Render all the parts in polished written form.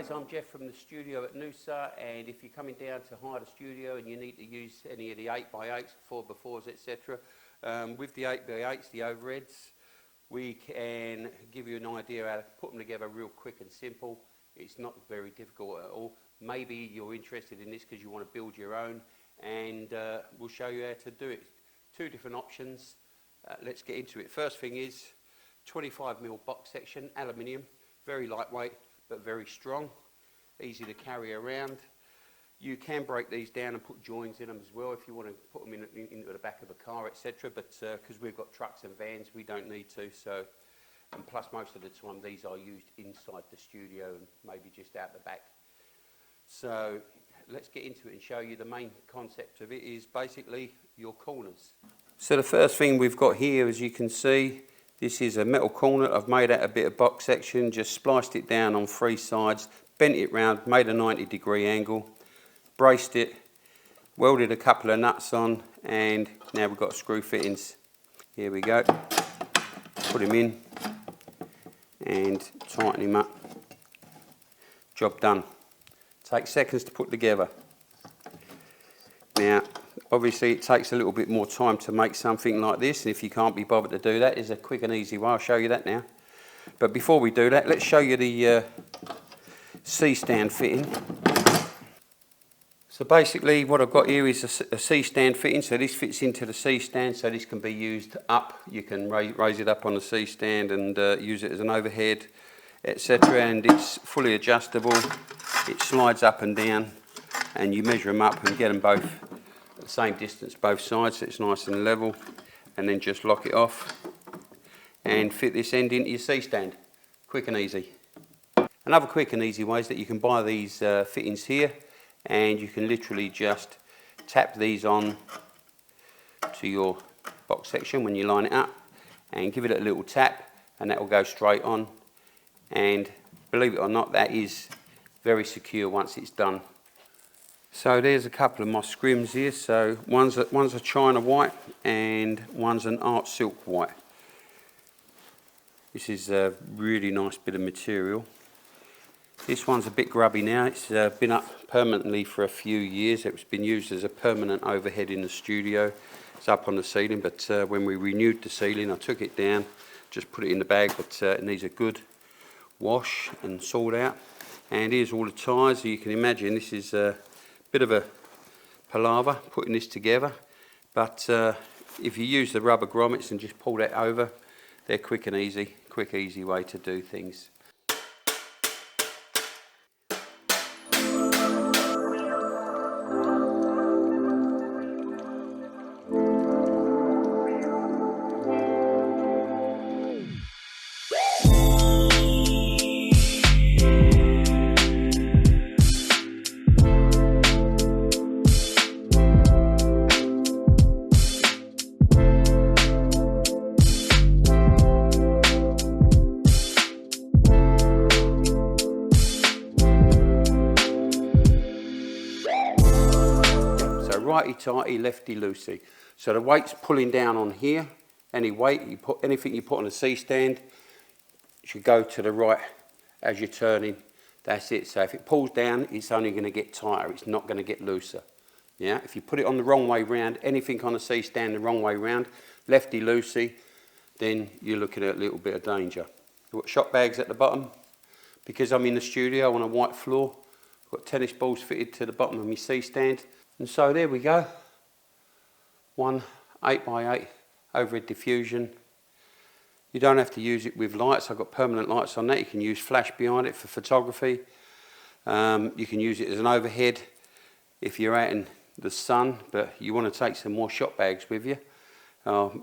guys, I'm Jeff from the studio at Noosa, and if you're coming down to hire the studio and you need to use any of the 8x8s, 4x4s, etc., with the 8x8s, the overheads, we can give you an idea how to put them together real quick and simple. It's not very difficult at all. Maybe you're interested in this because you want to build your own, and we'll show you how to do it. Two different options. Let's get into it. First thing is 25mm box section, aluminium, very lightweight but very strong, easy to carry around. You can break these down and put joins in them as well if you want to put them into the back of a car, etc. But because we've got trucks and vans, we don't need to. So, and plus most of the time these are used inside the studio and maybe just out the back. So let's get into it and show you the main concept of it is basically your corners. So the first thing we've got here, as you can see, this is a metal corner. I've made out a bit of box section, just spliced it down on three sides, bent it round, made a 90-degree angle, braced it, welded a couple of nuts on, and now we've got screw fittings. Here we go. Put him in and tighten him up. Job done. Takes seconds to put together. Now, obviously it takes a little bit more time to make something like this, and if you can't be bothered to do that, there's a quick and easy way. I'll show you that now. But before we do that, let's show you the C-stand fitting. So basically what I've got here is a C-stand fitting. So this fits into the C-stand, so this can be used up. You can raise it up on the C-stand and use it as an overhead, etc. And it's fully adjustable. It slides up and down, and you measure them up and get them both at the same distance both sides, so it's nice and level, and then just lock it off and fit this end into your C-stand. Quick and easy. Another quick and easy way is that you can buy these fittings here, and you can literally just tap these on to your box section when you line it up and give it a little tap, and that will go straight on. And believe it or not, that is very secure once it's done. So there's a couple of my scrims here. So one's a China white and one's an art silk white. This is a really nice bit of material. This one's a bit grubby now. It's been up permanently for a few years. It's been used as a permanent overhead in the studio. It's up on the ceiling, but when we renewed the ceiling, I took it down, just put it in the bag, but it needs a good wash and sort out. And here's all the ties. You can imagine this is a bit of a palaver putting this together, but if you use the rubber grommets and just pull that over, they're quick, easy way to do things. Righty-tighty, lefty-loosey. So the weight's pulling down on here. Any weight, anything you put on a C-stand should go to the right as you're turning. That's it. So if it pulls down, it's only going to get tighter. It's not going to get looser. Yeah. If you put it on the wrong way round, anything on a C-stand the wrong way round, lefty-loosey, then you're looking at a little bit of danger. I've got shot bags at the bottom. Because I'm in the studio on a white floor, I've got tennis balls fitted to the bottom of my C-stand. And so there we go, one 8x8 overhead diffusion. You don't have to use it with lights. I've got permanent lights on that. You can use flash behind it for photography. You can use it as an overhead if you're out in the sun, but you want to take some more shot bags with you.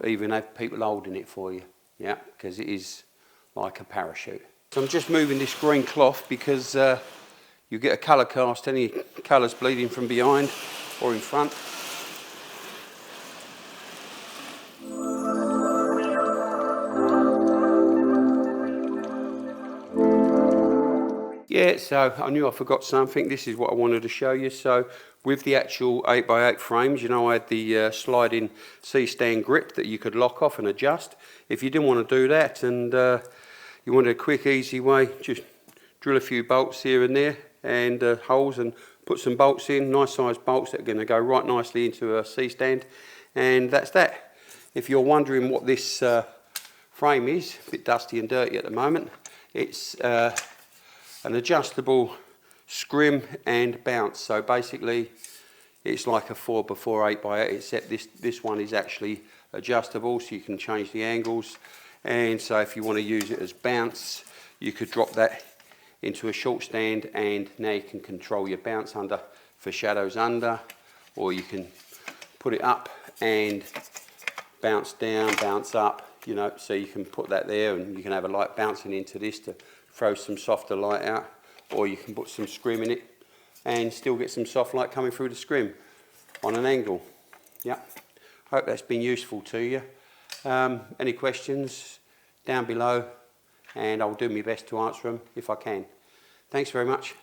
Even have people holding it for you, yeah, because it is like a parachute. So I'm just moving this green cloth because you get a colour cast, any colours bleeding from behind or in front. Yeah, so I knew I forgot something. This is what I wanted to show you. So with the actual 8x8 frames, you know, I had the sliding C-stand grip that you could lock off and adjust. If you didn't want to do that and you wanted a quick, easy way, just drill a few bolts here and there and holes, and put some bolts in, nice sized bolts that are going to go right nicely into a C-stand, and that's that. If you're wondering what this frame is, a bit dusty and dirty at the moment, it's an adjustable scrim and bounce. So basically it's like a 4x4 8x8, except this one is actually adjustable, so you can change the angles. And so if you want to use it as bounce, you could drop that into a short stand, and now you can control your bounce under for shadows under, or you can put it up and bounce down, bounce up, you know, so you can put that there, and you can have a light bouncing into this to throw some softer light out, or you can put some scrim in it and still get some soft light coming through the scrim on an angle. Yeah, hope that's been useful to you. Any questions down below, and I'll do my best to answer them if I can. Thanks very much.